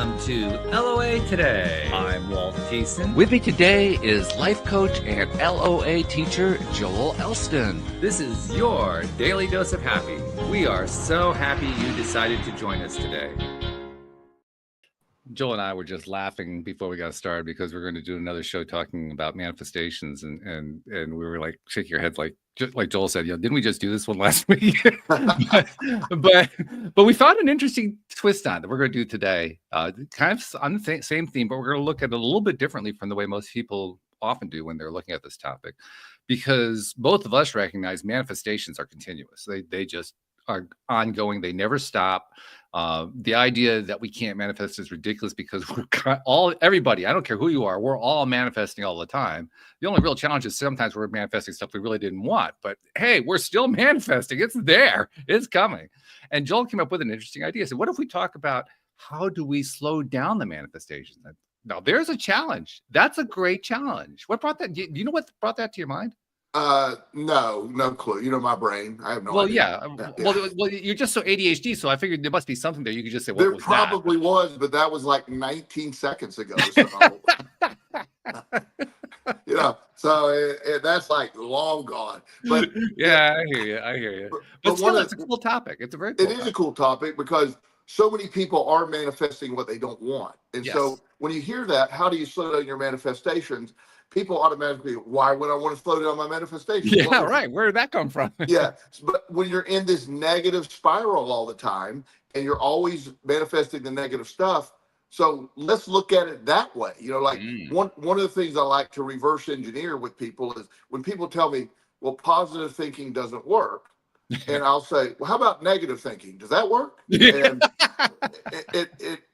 Welcome to LOA Today. I'm Walt Thiessen. With me today is life coach and LOA teacher Joel Elston. This is your daily dose of happy. We are so happy you decided to join us today. Joel and I were just laughing before we got started because we're going to do another show talking about manifestations, and we were like shaking our heads like Joel said, didn't we just do this one last week? but we found an interesting twist on it that we're going to do today, kind of on the same theme, but we're going to look at it a little bit differently from the way most people often do when they're looking at this topic, because both of us recognize manifestations are continuous. They just are ongoing. They never stop. The idea that we can't manifest is ridiculous because everybody, I don't care who you are, we're all manifesting all the time. The only real challenge is sometimes we're manifesting stuff we really didn't want, but hey, we're still manifesting. It's there. It's coming. And Joel came up with an interesting idea. So what if we talk about how do we slow down the manifestations? Now there's a challenge. That's a great challenge. What brought that? Do you know what brought that to your mind? No clue. You know my brain. I have no idea. Well, you're just so ADHD, so I figured there must be something there. You could just say, there probably was, but that was like 19 seconds ago. So, that's like long gone. But yeah, I hear you. But still, it's a cool topic. It's a very cool topic. Is a cool topic because so many people are manifesting what they don't want. And so when you hear that, how do you slow down your manifestations? People automatically, why would I want to slow down my manifestation? Yeah, right. Where did that come from? Yeah. But when you're in this negative spiral all the time and you're always manifesting the negative stuff, so let's look at it that way. One of the things I like to reverse engineer with people is when people tell me, well, positive thinking doesn't work. And I'll say, well, how about negative thinking? Does that work? And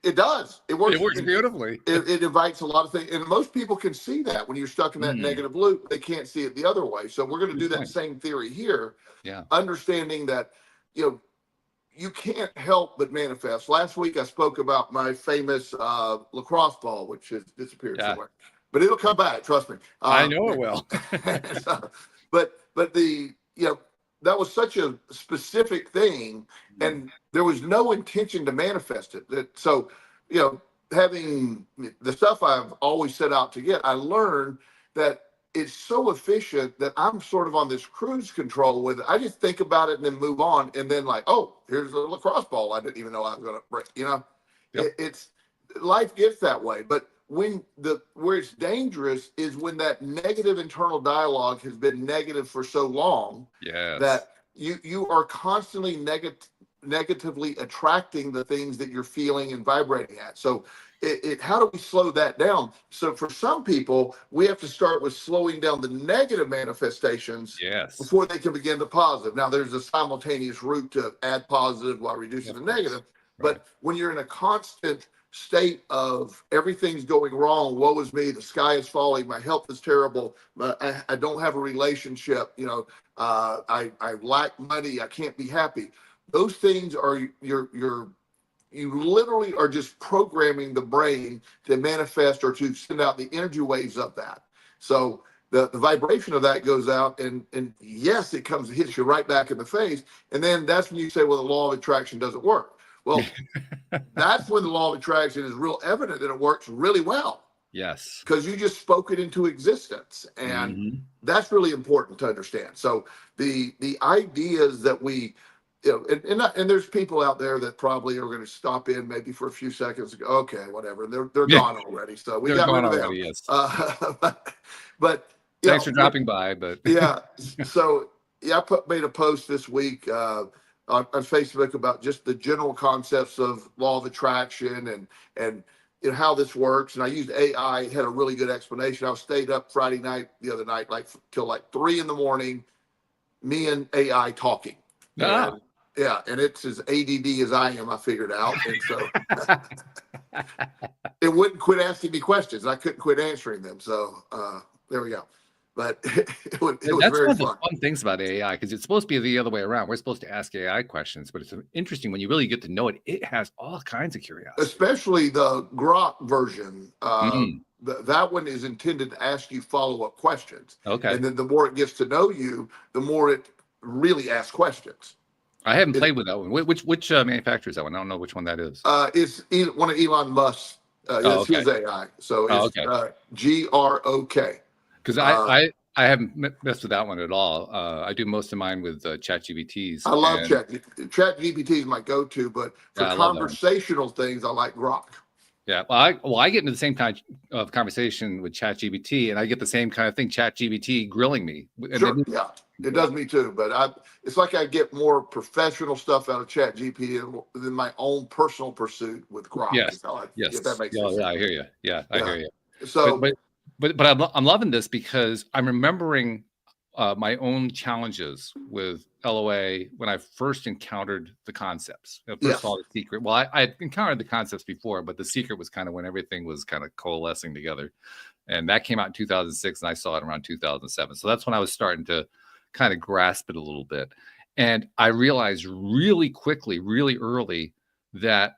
it does. It works. It works beautifully. It invites a lot of things. And most people can see that when you're stuck in that negative loop, they can't see it the other way. So we're going to do that same theory here. Yeah. Understanding that, you can't help but manifest. Last week, I spoke about my famous lacrosse ball, which has disappeared somewhere, but it'll come back. Trust me. I know it will. But that was such a specific thing, and there was no intention to manifest it. So, having the stuff I've always set out to get, I learned that it's so efficient that I'm sort of on this cruise control with it. I just think about it and then move on, and then like, oh, here's a lacrosse ball I didn't even know I was going to break. It's life gets that way, but where it's dangerous is when that negative internal dialogue has been negative for so long that you are constantly negatively attracting the things that you're feeling and vibrating at. So how do we slow that down? So for some people, we have to start with slowing down the negative manifestations before they can begin the positive. Now, there's a simultaneous route to add positive while reducing the negative. Right. But when you're in a constant state of everything's going wrong, woe is me, the sky is falling, my health is terrible, I don't have a relationship, I lack money, I can't be happy. Those things are you literally are just programming the brain to manifest or to send out the energy waves of that. So the vibration of that goes out, and yes, it hits you right back in the face. And then that's when you say, well, the law of attraction doesn't work. Well, that's when the law of attraction is real evident that it works really well. Yes. Because you just spoke it into existence. And that's really important to understand. So the ideas that we, and there's people out there that probably are going to stop in maybe for a few seconds and go, okay, whatever. They're gone already. So we got rid of them. Already, yes. But thanks for dropping by. But So I made a post this week on Facebook about just the general concepts of law of attraction and how this works. And I used AI. It had a really good explanation. I stayed up Friday night, the other night, till 3 a.m, me and AI talking. And it's as ADD as I am, I figured out. And so it wouldn't quit asking me questions. I couldn't quit answering them. So there we go. But it was very fun. That's one of the fun things about AI, because it's supposed to be the other way around. We're supposed to ask AI questions, but it's interesting when you really get to know it. It has all kinds of curiosity. Especially the Grok version. That one is intended to ask you follow-up questions. Okay. And then the more it gets to know you, the more it really asks questions. I haven't played with that one. Which manufacturer is that one? I don't know which one that is. It's one of Elon Musk's. Oh, It's his AI. So it's okay. GROK. Because I haven't messed with that one at all. I do most of mine with ChatGPTs. I love ChatGPT is my go-to, but for conversational things, I like Grok. Yeah, well, I get into the same kind of conversation with ChatGPT, and I get the same kind of thing, ChatGPT grilling me. Sure, yeah, it does me too. But it's like I get more professional stuff out of ChatGPT than my own personal pursuit with Grok. Yes, yes, if that makes sense. Yeah, I hear you. Yeah, I hear you. So, but I'm loving this because I'm remembering my own challenges with LOA when I first encountered the concepts. First of all, the secret. Well, I had encountered the concepts before, but the secret was kind of when everything was kind of coalescing together. And that came out in 2006, and I saw it around 2007. So that's when I was starting to kind of grasp it a little bit. And I realized really quickly, really early, that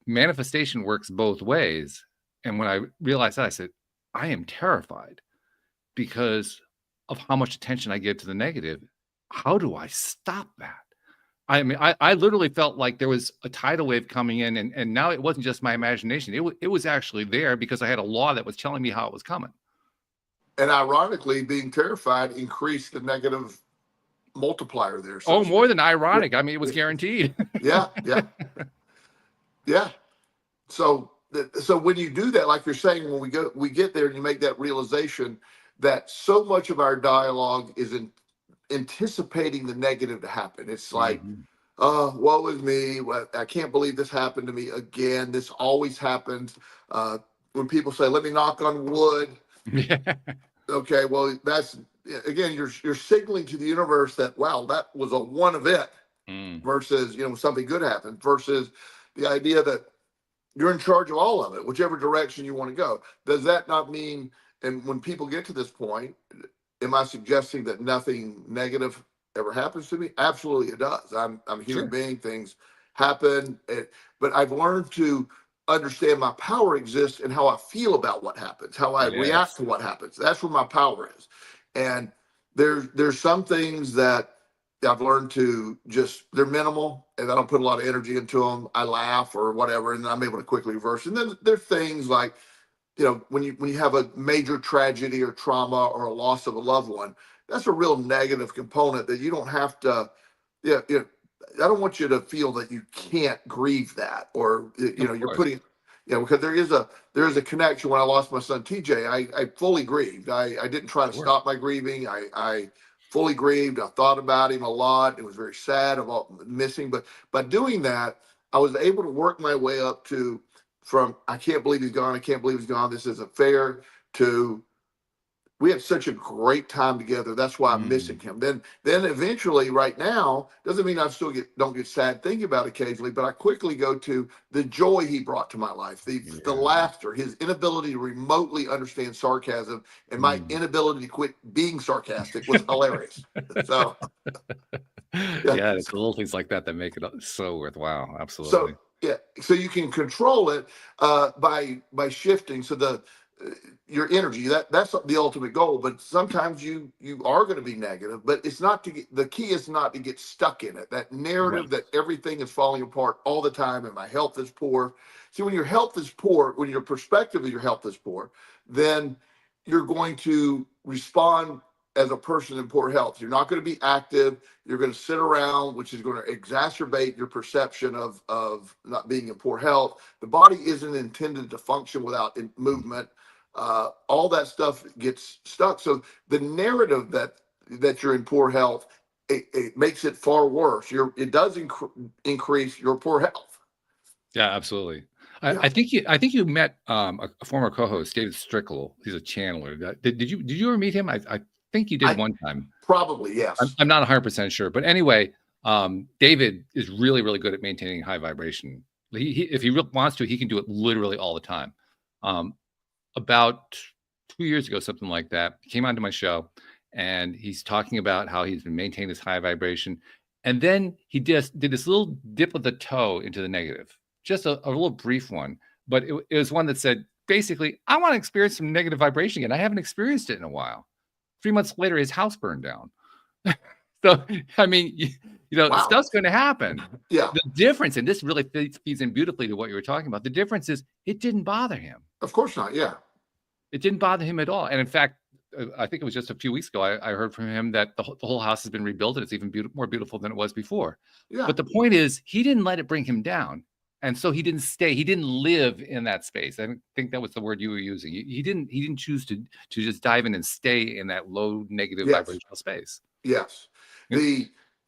manifestation works both ways. And when I realized that, I said, I am terrified because of how much attention I give to the negative. How do I stop that? I mean, I literally felt like there was a tidal wave coming in, and now it wasn't just my imagination. It was actually there because I had a law that was telling me how it was coming. And ironically, being terrified increased the negative multiplier there. So more than ironic. I mean, it was guaranteed. Yeah. So when you do that, like you're saying, when we get there and you make that realization that so much of our dialogue is anticipating the negative to happen. It's like, woe is me. I can't believe this happened to me again. This always happens. When people say, let me knock on wood. Okay, well, that's, again, you're signaling to the universe that, wow, that was a one event versus, something good happened, versus the idea that you're in charge of all of it, whichever direction you want to go. Does that not mean, and when people get to this point, am I suggesting that nothing negative ever happens to me? Absolutely, it does. I'm a human being. Things happen, but I've learned to understand my power exists in how I feel about what happens, how I react to what happens. That's where my power is. And there's some things that I've learned to they're minimal, and I don't put a lot of energy into them. I laugh or whatever, and I'm able to quickly reverse. And then there's things like, when you have a major tragedy or trauma or a loss of a loved one, that's a real negative component that you don't have to, I don't want you to feel that you can't grieve that, or, you're putting, because there is a connection. When I lost my son, TJ, I fully grieved. I didn't try to stop my grieving. I fully grieved. I thought about him a lot. It was very sad about missing, but by doing that, I was able to work my way up from I can't believe he's gone, I can't believe he's gone, this isn't fair, to we had such a great time together. That's why I'm missing him. Then eventually, right now, doesn't mean I still don't get sad thinking about it occasionally, but I quickly go to the joy he brought to my life, the laughter, his inability to remotely understand sarcasm, and my inability to quit being sarcastic was hilarious. So it's little things like that make it so worthwhile. Absolutely. So you can control it by shifting. So your energy, that's the ultimate goal. But sometimes you are going to be negative, but it's not the key is not to get stuck in it. That narrative that everything is falling apart all the time and my health is poor. See, when your health is poor, when your perspective of your health is poor, then you're going to respond as a person in poor health. You're not going to be active. You're going to sit around, which is going to exacerbate your perception of not being in poor health. The body isn't intended to function without movement. All that stuff gets stuck. So the narrative that you're in poor health, it makes it far worse. It does increase your poor health. Yeah, absolutely. I think you met a former co-host, David Strickle. He's a channeler. Did you ever meet him? I think you did one time. Probably, yes. I'm not 100% sure, but anyway, David is really, really good at maintaining high vibration. If he wants to, he can do it literally all the time. About 2 years ago, something like that, he came onto my show, and he's talking about how he's been maintaining this high vibration, and then he did this little dip of the toe into the negative, just a little brief one, but it was one that said, basically, I want to experience some negative vibration again. I haven't experienced it in a while. 3 months later, his house burned down. So, I mean, Wow. Stuff's going to happen. Yeah. The difference, and this really feeds in beautifully to what you were talking about. The difference is it didn't bother him. Of course not. Yeah. It didn't bother him at all. And in fact, I think it was just a few weeks ago, I heard from him that the whole house has been rebuilt and it's even more beautiful than it was before. Yeah. But the point is, he didn't let it bring him down. And so he didn't stay. He didn't live in that space. I think that was the word you were using. He didn't choose to just dive in and stay in that low negative vibrational space. Yes.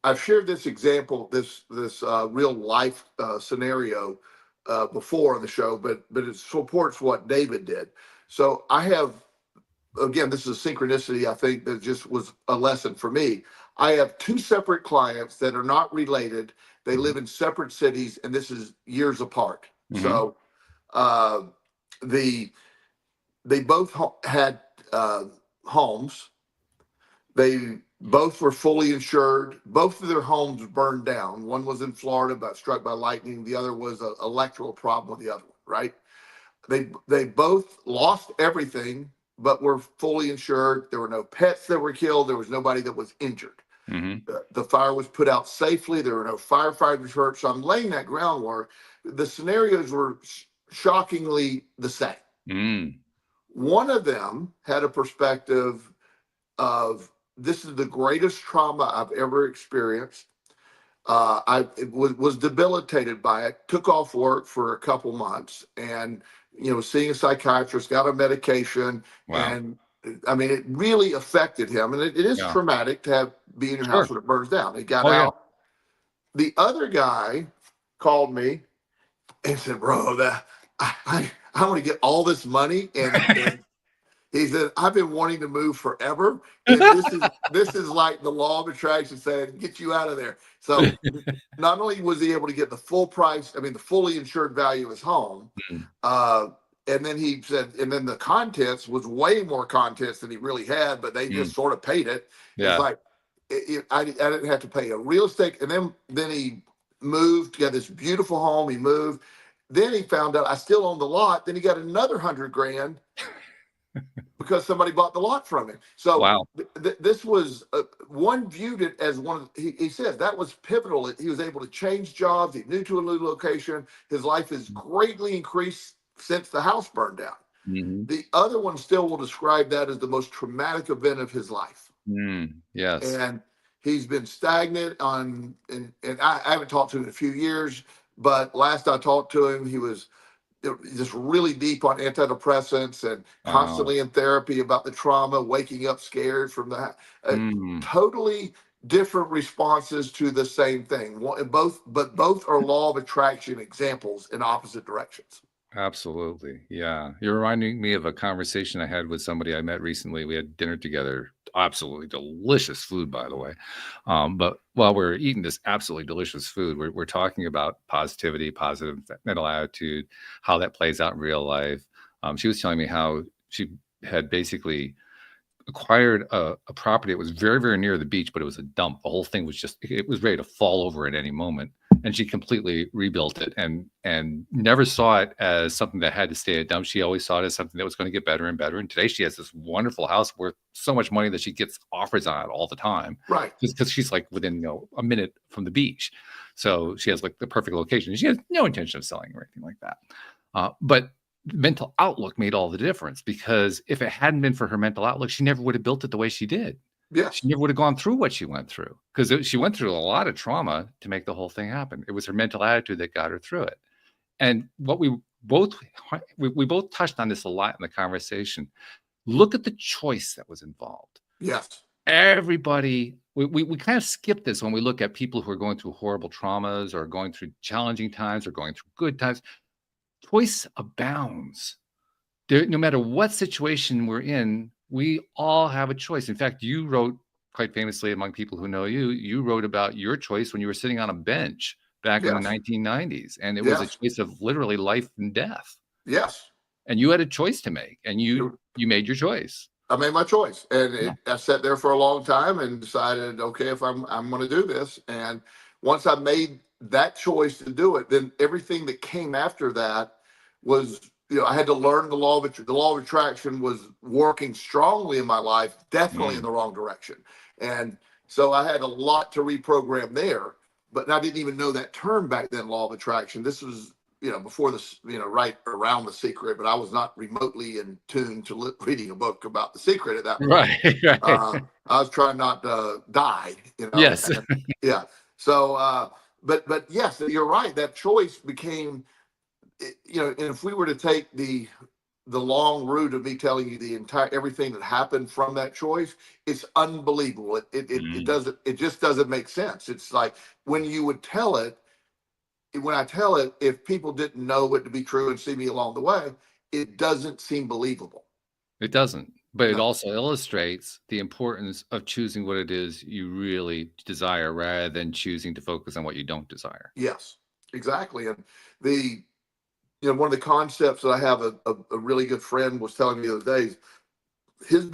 I've shared this example, this real life scenario before on the show, but it supports what David did. So I have, again, this is a synchronicity, I think, that just was a lesson for me. I have two separate clients that are not related. They live in separate cities, and this is years apart. So they both had homes. They both were fully insured. Both of their homes burned down. One was in Florida, but struck by lightning. The other was an electrical problem with the other one, right? They both lost everything, but were fully insured. There were no pets that were killed. There was nobody that was injured. The fire was put out safely. There were no firefighters hurt. So I'm laying that groundwork. The scenarios were shockingly the same. One of them had a perspective of, this is the greatest trauma I've ever experienced. I was debilitated by it, took off work for a couple months, and seeing a psychiatrist, got on medication. And I mean, it really affected him, and it is traumatic to be in your house when it burns down. He got out. The other guy called me and said, "Bro, I want to get all this money," and he said, "I've been wanting to move forever, and this is like the law of attraction saying, get you out of there." So not only was he able to get the full price, the fully insured value of his home, and then he said, and then the contents was way more contents than he really had, but they just sort of paid it. It's like, I didn't have to pay a real estate. And then he moved, got this beautiful home. He moved. Then he found out I still own the lot. Then he got another $100,000 because somebody bought the lot from him. So this was one viewed it as one of, he says that was pivotal. He was able to change jobs. He moved to a new location. His life has greatly increased since the house burned down. The other one still will describe that as the most traumatic event of his life. Yes. And he's been stagnant on, and I haven't talked to him in a few years, but last I talked to him, he was just really deep on antidepressants and constantly in therapy about the trauma, waking up scared from that. Totally different responses to the same thing. Both are law of attraction examples in opposite directions. Absolutely. Yeah. You're reminding me of a conversation I had with somebody I met recently. We had dinner together. Absolutely delicious food, by the way. But while we're eating this absolutely delicious food, we're talking about positivity, positive mental attitude, how that plays out in real life. She was telling me how she had basically acquired a property that was very, very near the beach, but it was a dump. The whole thing was it was ready to fall over at any moment. And she completely rebuilt it and never saw it as something that had to stay a dump. She always saw it as something that was going to get better and better. And today she has this wonderful house worth so much money that she gets offers on it all the time. Right. Just because she's like within a minute from the beach. So she has like the perfect location. She has no intention of selling or anything like that. But mental outlook made all the difference, because if it hadn't been for her mental outlook, she never would have built it the way she did. Yeah. She never would have gone through what she went through, because she went through a lot of trauma to make the whole thing happen. It was her mental attitude that got her through it. And what we both touched on this a lot in the conversation. Look at the choice that was involved. Yes. Everybody, we kind of skip this when we look at people who are going through horrible traumas or going through challenging times or going through good times. Choice abounds. No matter what situation we're in, we all have a choice. In fact, you wrote quite famously, among people who know you, you wrote about your choice when you were sitting on a bench back in the 1990s. And it was a choice of literally life and death. Yes. And you had a choice to make, and you made your choice. I made my choice, and I sat there for a long time and decided, okay, if I'm going to do this. And once I made that choice to do it, then everything that came after that was, I had to learn the law of attraction was working strongly in my life, definitely in the wrong direction. And So I had a lot to reprogram there, but I didn't even know that term back then, law of attraction. This was, before this, right around The Secret, but I was not remotely in tune to reading a book about The Secret at that point. Right. I was trying not to die, Yes. and, yeah. So, but yes, you're right. That choice became, and if we were to take the long route of me telling you the entire everything that happened from that choice, it's unbelievable. It just doesn't make sense. It's like when you would tell it, when I tell it, if people didn't know it to be true and see me along the way, it doesn't seem believable. It doesn't, but it No. also illustrates the importance of choosing what it is you really desire rather than choosing to focus on what you don't desire. Yes, exactly. And one of the concepts that I have a really good friend was telling me the other day, his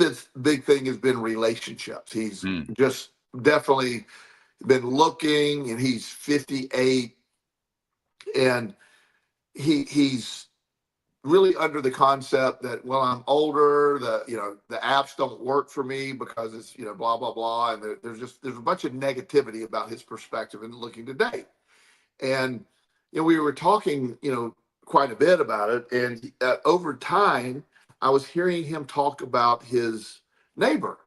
big thing has been relationships. He's just definitely been looking, and he's 58, and he's really under the concept that, well, I'm older, the apps don't work for me because it's, blah, blah, blah. And there's a bunch of negativity about his perspective in looking to date. And, we were talking, quite a bit about it. And over time, I was hearing him talk about his neighbor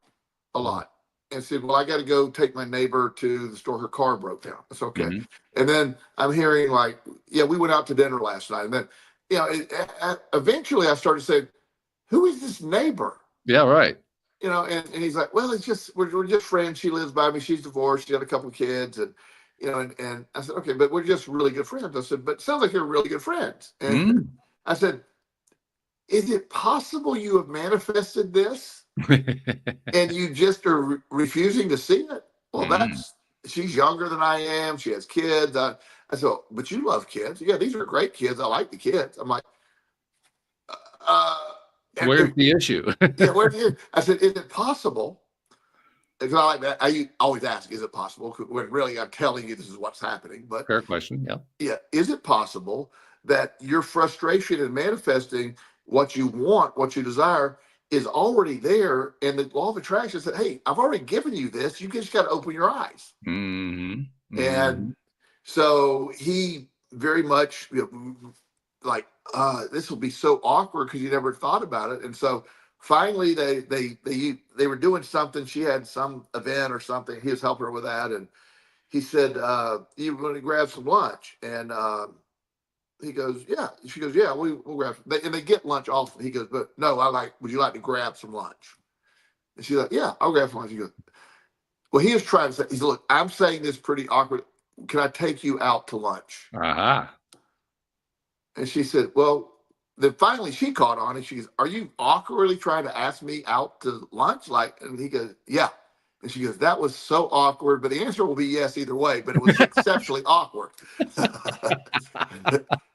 a lot, and said, well, I got to go take my neighbor to the store. Her car broke down. That's okay. And then I'm hearing like, yeah, we went out to dinner last night. And then, eventually I started saying, who is this neighbor? Yeah, right. And he's like, well, it's just, we're just friends. She lives by me. She's divorced. She had a couple of kids. And, and I said, okay, but we're just really good friends. I said, but it sounds like you're really good friends. And I said, is it possible you have manifested this and you just are refusing to see it? Well, she's younger than I am. She has kids. I said, but you love kids. Yeah, these are great kids. I like the kids. I'm like, where's the issue? Yeah, where's the issue? I said, is it possible? Because I like that. I always ask, is it possible? When really I'm telling you this is what's happening. But Fair question. Yeah. Yeah. Is it possible that your frustration in manifesting what you want, what you desire, is already there? And the law of attraction said, hey, I've already given you this. You just got to open your eyes. And so he very much, like, this will be so awkward because you never thought about it. And so finally they were doing something. She had some event or something. He was helping her with that. And he said, you want to grab some lunch? And he goes, yeah. She goes, yeah, we'll grab some. And they get lunch often. He goes, but no, would you like to grab some lunch? And she's like, yeah, I'll grab some lunch. He goes, well, he was trying to say, he's look, I'm saying this pretty awkward. Can I take you out to lunch? And she said, well, then finally she caught on and she goes, are you awkwardly trying to ask me out to lunch? And he goes, yeah. And she goes, that was so awkward, but the answer will be yes either way, but it was exceptionally awkward.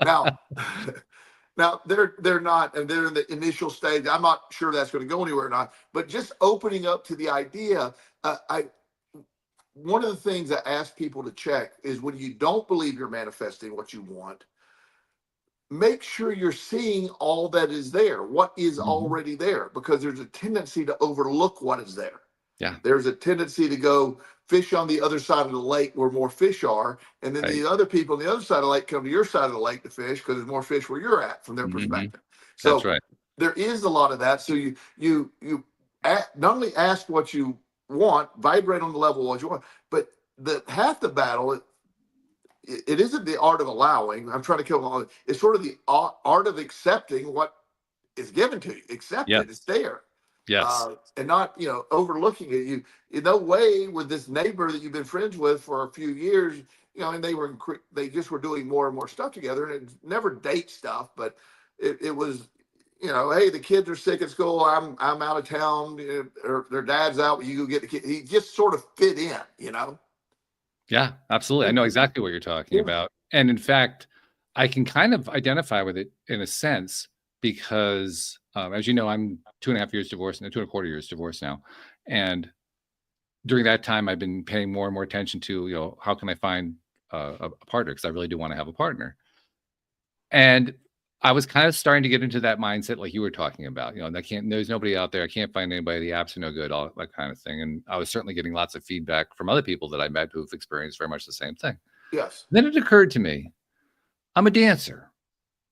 Now they're not, and they're in the initial stage. I'm not sure that's going to go anywhere or not, but just opening up to the idea. One of the things I ask people to check is when you don't believe you're manifesting what you want, make sure you're seeing all that is there, what is already there, because there's a tendency to overlook what is there. Yeah. There's a tendency to go fish on the other side of the lake where more fish are. And then the other people on the other side of the lake come to your side of the lake to fish because there's more fish where you're at from their perspective. So that's right. There is a lot of that. So you not only ask what you want, vibrate on the level of what you want, but half the battle, it isn't the art of allowing. I'm trying to kill all. It's sort of the art of accepting what is given to you. Accept it. It's there. Yes. And not, overlooking it. You, in no way with this neighbor that you've been friends with for a few years, and they just were doing more and more stuff together, and it's never date stuff, but it was, hey, the kids are sick at school. I'm out of town, or their dad's out. You go get the kid. He just sort of fit in, Yeah, absolutely. I know exactly what you're talking about. And in fact, I can kind of identify with it in a sense because, as you know, I'm 2.5 years divorced and 2.25 years divorced now. And during that time, I've been paying more and more attention to, how can I find a partner? Because I really do want to have a partner. And I was kind of starting to get into that mindset like you were talking about, and there's nobody out there. I can't find anybody. The apps are no good, all that kind of thing. And I was certainly getting lots of feedback from other people that I met who've experienced very much the same thing. Yes. Then it occurred to me, I'm a dancer.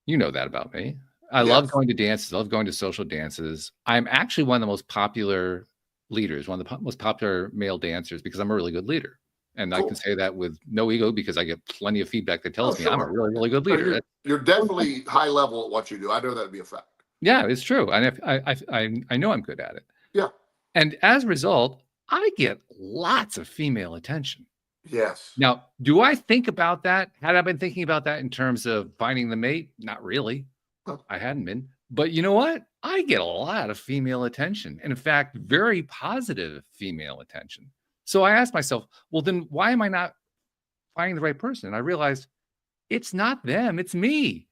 You know that about me. I love going to dances. I love going to social dances. I'm actually one of the most popular leaders, one of the most popular male dancers because I'm a really good leader. And I can say that with no ego because I get plenty of feedback that tells me I'm a really, really good leader. You're definitely high level at what you do. I know that to be a fact. Yeah, it's true. And I know I'm good at it. Yeah. And as a result, I get lots of female attention. Yes. Now, do I think about that? Had I been thinking about that in terms of finding the mate? Not really. Huh. I hadn't been. But you know what? I get a lot of female attention. And in fact, very positive female attention. So I asked myself, well, then why am I not finding the right person? And I realized it's not them, it's me.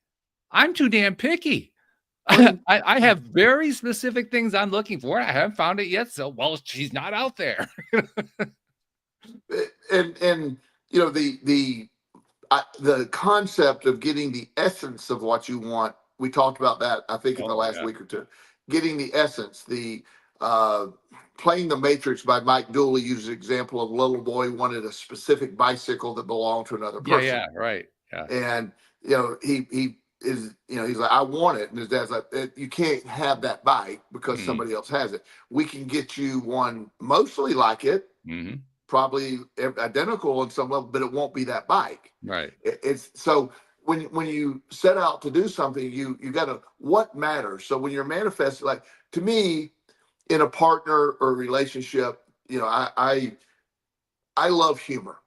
I'm too damn picky. I have very specific things I'm looking for. I haven't found it yet. So, well, she's not out there. And the concept of getting the essence of what you want, we talked about that, I think, in the last week or two. Getting the essence, Playing the Matrix by Mike Dooley uses an example of a little boy wanted a specific bicycle that belonged to another person. Yeah, right. Yeah. And he is, he's like, I want it. And his dad's like, you can't have that bike because somebody else has it. We can get you one mostly like it, probably identical on some level, but it won't be that bike. Right. It's so when you set out to do something, you gotta, what matters. So when you're manifesting, like, to me, in a partner or relationship, I love humor.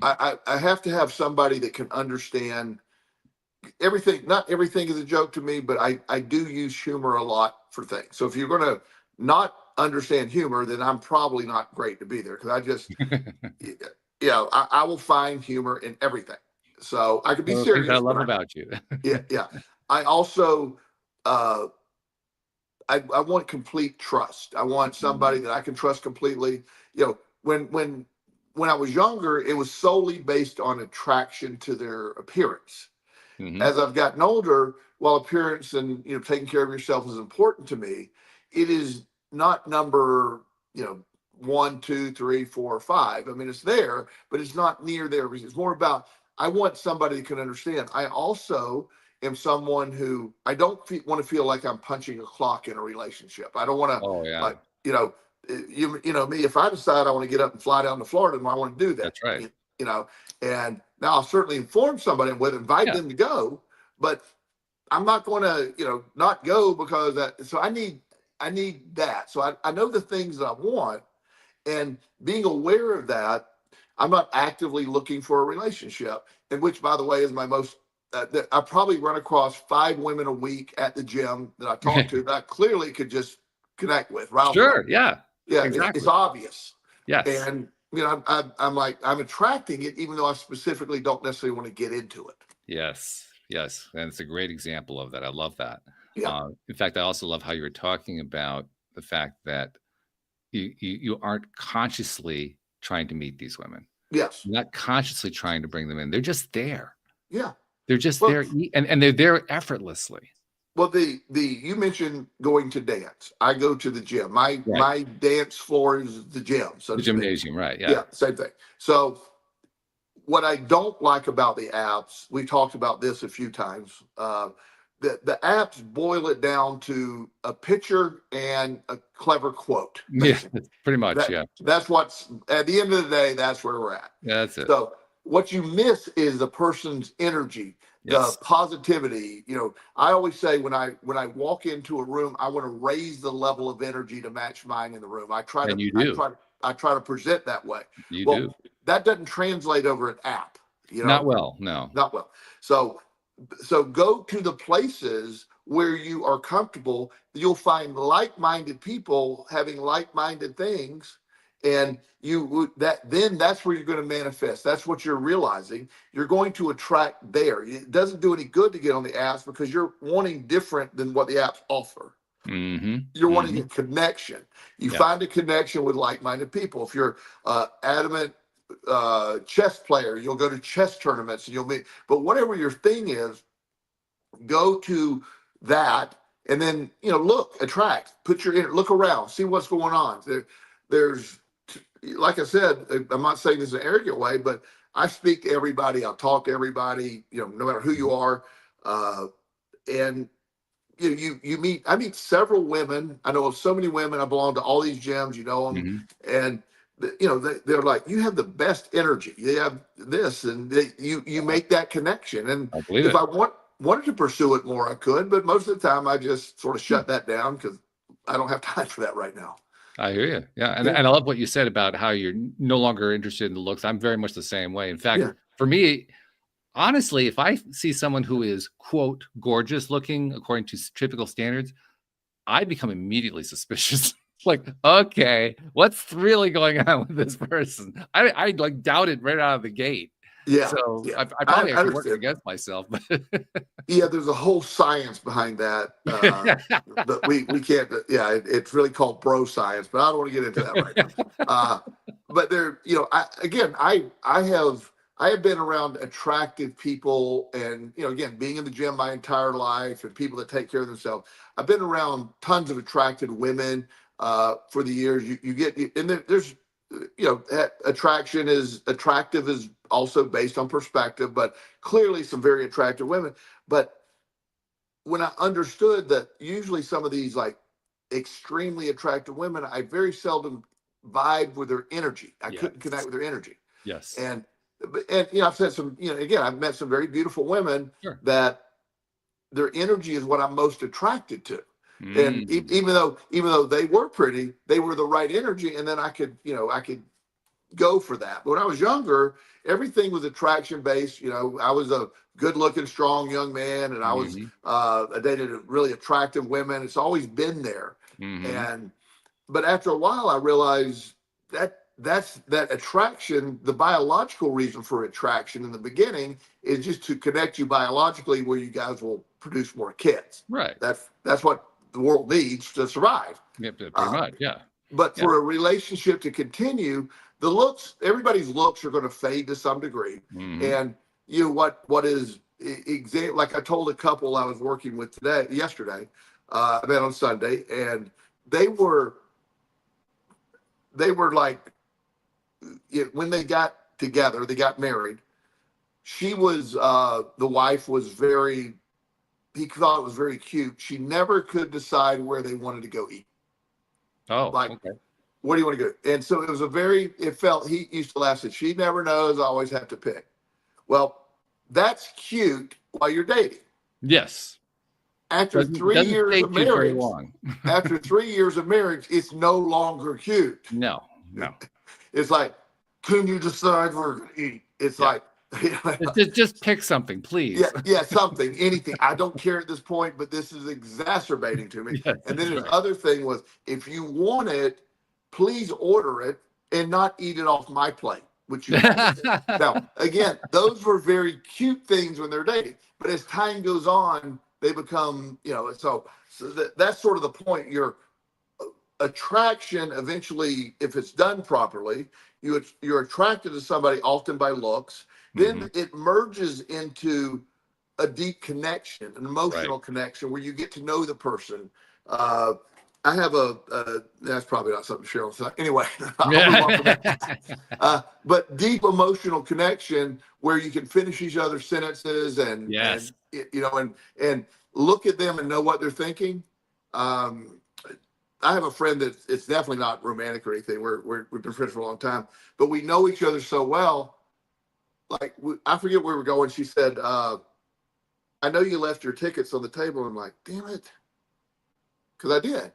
I have to have somebody that can understand everything. Not everything is a joke to me, but I do use humor a lot for things. So if you're going to not understand humor, then I'm probably not great to be there, because I just, I will find humor in everything. So I could be serious. I love about you. Yeah. I also, I want complete trust. I want somebody that I can trust completely. When I was younger, it was solely based on attraction to their appearance. As I've gotten older, while appearance and taking care of yourself is important to me, it is not number 1, 2, 3, 4, 5. I mean, it's there, but it's not near there. It's more about, I want somebody that can understand. I also am someone who, I don't want to feel like I'm punching a clock in a relationship. I don't want to, me, if I decide I want to get up and fly down to Florida, I want to do that. That's right. And now I'll certainly inform somebody and invite them to go, but I'm not going to, not go because so I need that. So I know the things that I want, and being aware of that, I'm not actively looking for a relationship, and which, by the way, is my most, I probably run across 5 women a week at the gym that I talk to that I clearly could just connect with. Right? Sure. Yeah. Exactly. It's obvious. Yes. And I'm like, I'm attracting it, even though I specifically don't necessarily want to get into it. Yes. And it's a great example of that. I love that. Yeah. In fact, I also love how you were talking about the fact that you aren't consciously trying to meet these women. Yes. You're not consciously trying to bring them in. They're just there. Yeah. They're just there, and they're there effortlessly. Well, you mentioned going to dance. I go to the gym. My dance floor is the gym. So the gymnasium, right? Yeah, same thing. So what I don't like about the apps, we talked about this a few times. The apps boil it down to a picture and a clever quote. Basically. Yeah, pretty much. That's what's at the end of the day. That's where we're at. Yeah, that's it. So what you miss is the person's energy. The positivity. I always say when I walk into a room, I want to raise the level of energy to match mine in the room. I try to present that way. You do. That doesn't translate over an app. Not well. No. Not well. So go to the places where you are comfortable. You'll find like-minded people having like-minded things. And that's where you're going to manifest. That's what you're realizing. You're going to attract there. It doesn't do any good to get on the apps because you're wanting different than what the apps offer. You're wanting a connection. You find a connection with like-minded people. If you're adamant chess player, you'll go to chess tournaments and you'll meet. But whatever your thing is, go to that, and then, look, attract, look around, see what's going on. There's, like I said, I'm not saying this in an arrogant way, but I speak to everybody. I'll talk to everybody, no matter who you are. And I meet several women. I know of so many women. I belong to all these gyms, them. Mm-hmm. And, they're like, you have the best energy. You have this, and you make that connection. And if I wanted to pursue it more, I could, but most of the time I just sort of shut that down because I don't have time for that right now. I hear you. Yeah. And I love what you said about how you're no longer interested in the looks. I'm very much the same way. In fact, for me, honestly, if I see someone who is, quote, gorgeous looking according to typical standards, I become immediately suspicious. Like, okay, what's really going on with this person? I like doubt it right out of the gate. Yeah. So I probably have to work against myself. Yeah, there's a whole science behind that. But we can't. Yeah, it's really called bro science, but I don't want to get into that right now. But there, I have been around attractive people, and again, being in the gym my entire life, and people that take care of themselves. I've been around tons of attracted women for the years. You get, and there's, attraction is also based on perspective, but clearly some very attractive women. But when I understood that usually some of these like extremely attractive women, I very seldom vibe with their energy. I couldn't connect with their energy. Yes. And I've said some, again, I've met some very beautiful women that their energy is what I'm most attracted to. And even though they were pretty, they were the right energy. And then I could go for that. But when I was younger, everything was attraction based. I was a good looking, strong young man, and I dated really attractive women. It's always been there. But after a while, I realized that attraction, the biological reason for attraction in the beginning is just to connect you biologically, where you guys will produce more kids. Right. That's what the world needs to survive. Yeah, pretty much. Yeah. But for a relationship to continue, the looks, everybody's looks are going to fade to some degree. And what is like I told a couple I was working with yesterday, I met on Sunday, and they were like, when they got together, they got married. She was, the wife was he thought it was very cute. She never could decide where they wanted to go eat. Oh, like, okay. What do you want to go? And so it was he used to laugh, said, she never knows, I always have to pick. Well, that's cute while you're dating. Yes. After 3 years of marriage, after 3 years of marriage, it's no longer cute. No. It's like, can you decide where we're going to eat? It's like, just pick something, please. Yeah, something, anything. I don't care at this point, but this is exacerbating to me. And then his other thing was, if you want it, please order it and not eat it off my plate, which you now, again, those were very cute things when they're dating. But as time goes on, they become, so that's sort of the point. Your attraction eventually, if it's done properly, you're attracted to somebody often by looks. Then it merges into a deep connection, an emotional connection, where you get to know the person. I have that's probably not something Cheryl said. Anyway, but deep emotional connection where you can finish each other's sentences and look at them and know what they're thinking. I have a friend that it's definitely not romantic or anything. We've been friends for a long time, but we know each other so well. Like, I forget where we were going. She said, I know you left your tickets on the table. I'm like, damn it. Because I did.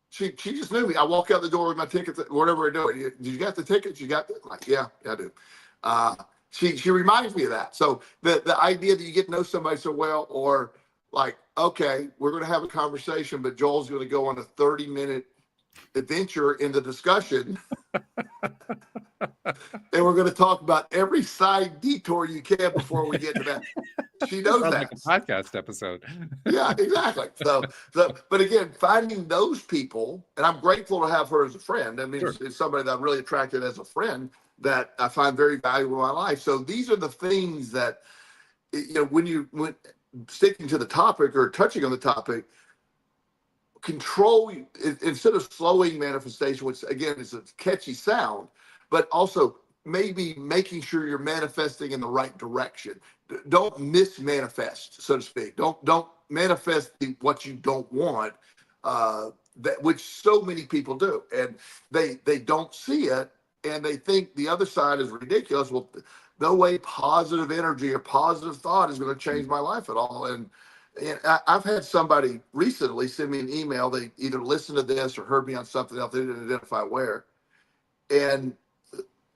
She just knew me. I walk out the door with my tickets, whatever we're doing. Did you got the tickets? You got them? Like, yeah, I do. She reminds me of that. So the idea that you get to know somebody so well, or like, okay, we're going to have a conversation, but Joel's going to go on a 30-minute adventure in the discussion. And we're going to talk about every side detour you can before we get to that. She knows that. Like a podcast episode. Yeah, exactly. So, but again, finding those people, and I'm grateful to have her as a friend. I mean, it's somebody that I'm really attracted as a friend that I find very valuable in my life. So these are the things that, when sticking to the topic or touching on the topic, control, instead of slowing manifestation, which again is a catchy sound, but also maybe making sure you're manifesting in the right direction. Don't mismanifest, so to speak. Don't manifest what you don't want, that which so many people do, and they don't see it, and they think the other side is ridiculous. Well, no way positive energy or positive thought is going to change my life at all. And I've had somebody recently send me an email. They either listened to this or heard me on something else. They didn't identify where. And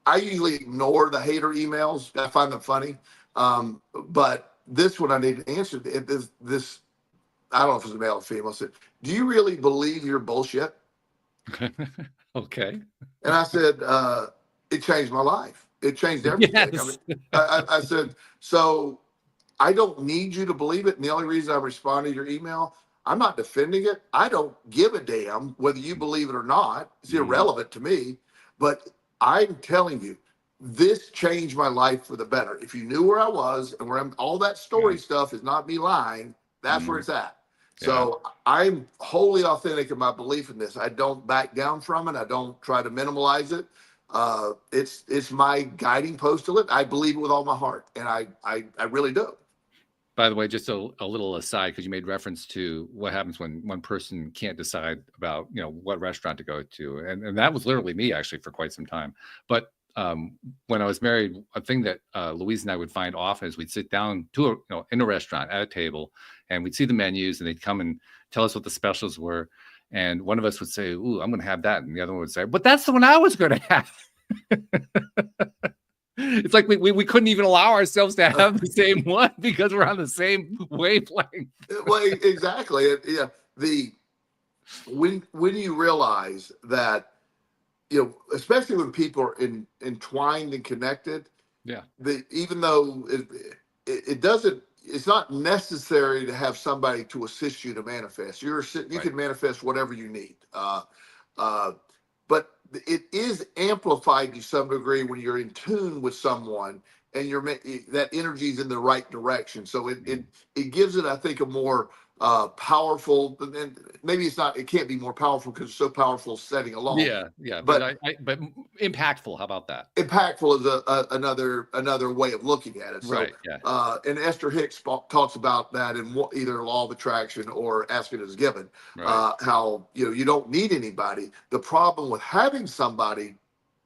I usually ignore the hater emails. I find them funny. But this one I need to answer. This, I don't know if it's a male or female. I said, do you really believe your bullshit? Okay. And I said, it changed my life. It changed everything. Yes. I said, so I don't need you to believe it. And the only reason I responded to your email, I'm not defending it. I don't give a damn whether you believe it or not. It's irrelevant to me. But I'm telling you, this changed my life for the better. If you knew where I was and where all that story stuff is not me lying, that's where it's at. So I'm wholly authentic in my belief in this. I don't back down from it. I don't try to minimalize it. It's my guiding post to it. I believe it with all my heart, and I really do. By the way, just a little aside, because you made reference to what happens when one person can't decide about, what restaurant to go to. And that was literally me actually for quite some time. But when I was married, a thing that Louise and I would find often is we'd sit down to in a restaurant at a table, and we'd see the menus, and they'd come and tell us what the specials were. And one of us would say, "Ooh, I'm going to have that," and the other one would say, "But that's the one I was going to have." It's like we couldn't even allow ourselves to have the same one because we're on the same wavelength. Well, exactly. Yeah. When you realize that, especially when people are entwined and connected. Yeah. Even though it doesn't, it's not necessary to have somebody to assist you to manifest. You can manifest whatever you need. But it is amplified to some degree when you're in tune with someone and that energy is in the right direction. So it gives it, I think, a more powerful, and maybe it can't be more powerful because it's so powerful setting alone. Yeah. But impactful. How about that? Impactful is another way of looking at it. So, right. Yeah. And Esther Hicks talks about that in either Law of Attraction or Ask It Is Given. Right. How you don't need anybody. The problem with having somebody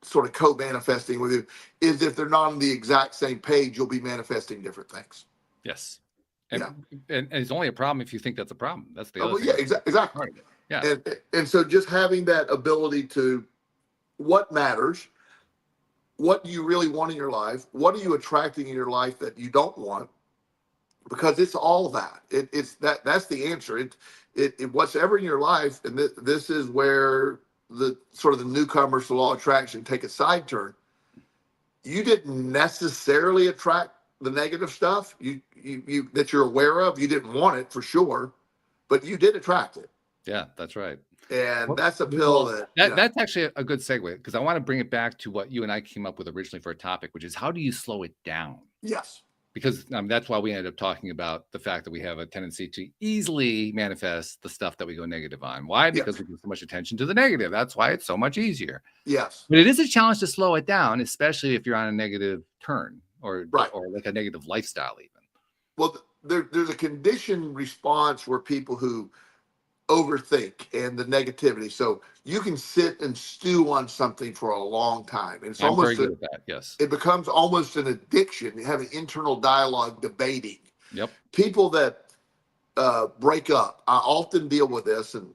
sort of co-manifesting with you is if they're not on the exact same page, you'll be manifesting different things. Yes. And it's only a problem if you think that's a problem. That's the other thing. Yeah, exactly. Yeah. And so just having that ability to what matters, what do you really want in your life, what are you attracting in your life that you don't want, because it's all that. That's the answer. It what's ever in your life, and this is where the sort of the newcomers to Law of Attraction take a side turn. You didn't necessarily attract the negative stuff you that you're aware of. You didn't want it for sure, but you did attract it. Yeah, that's right. And that's a pill that's actually a good segue, because I want to bring it back to what you and I came up with originally for a topic, which is how do you slow it down? Yes. Because that's why we ended up talking about the fact that we have a tendency to easily manifest the stuff that we go negative on. Why? Because we give so much attention to the negative. That's why it's so much easier. Yes. But it is a challenge to slow it down, especially if you're on a negative turn or like a negative lifestyle even. Well, there's a conditioned response where people who overthink and the negativity. So you can sit and stew on something for a long time. And it's I'm very good at that. Yes. It becomes almost an addiction. You have an internal dialogue debating. Yep. People that break up, I often deal with this, and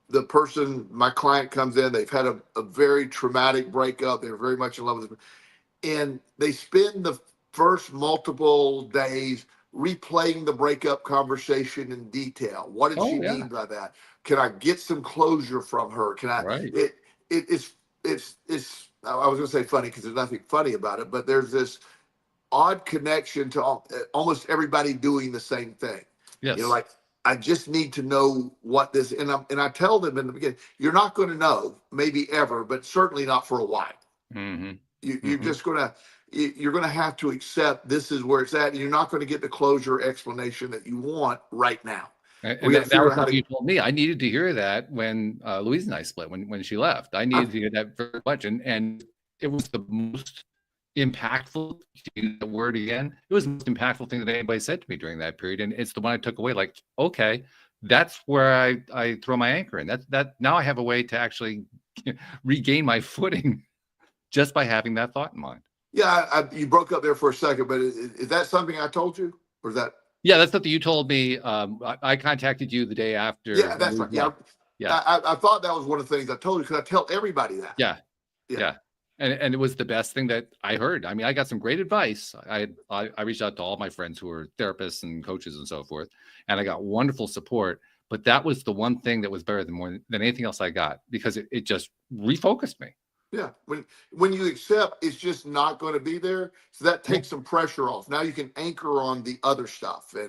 the person, my client comes in, they've had a very traumatic breakup. They're very much in love with them. And they spend the first multiple days replaying the breakup conversation in detail. What did she mean by that? Can I get some closure from her? Can I? Right. It's I was going to say funny because there's nothing funny about it, but there's this odd connection to almost everybody doing the same thing. Yes. Like, I just need to know what this, and I tell them in the beginning, you're not going to know, maybe ever, but certainly not for a while. Mm-hmm. You're just going to, you're going to have to accept this is where it's at. And you're not going to get the closure explanation that you want right now. And that was what you told me. I needed to hear that when Louise and I split, when she left. I needed to hear that very much. And it was the most impactful, to use the word again, it was the most impactful thing that anybody said to me during that period. And it's the one I took away, like, okay, that's where I throw my anchor in. That now I have a way to actually regain my footing just by having that thought in mind. Yeah, you broke up there for a second, but is that something I told you? Or is that? Yeah, that's something you told me. I contacted you the day after. Yeah, that's right. Yeah. I thought that was one of the things I told you, because I tell everybody that. Yeah. And it was the best thing that I heard. I mean, I got some great advice. I reached out to all my friends who are therapists and coaches and so forth, and I got wonderful support. But that was the one thing that was better than anything else I got, because it just refocused me. Yeah, when you accept it's just not going to be there, so that takes some pressure off. Now you can anchor on the other stuff, and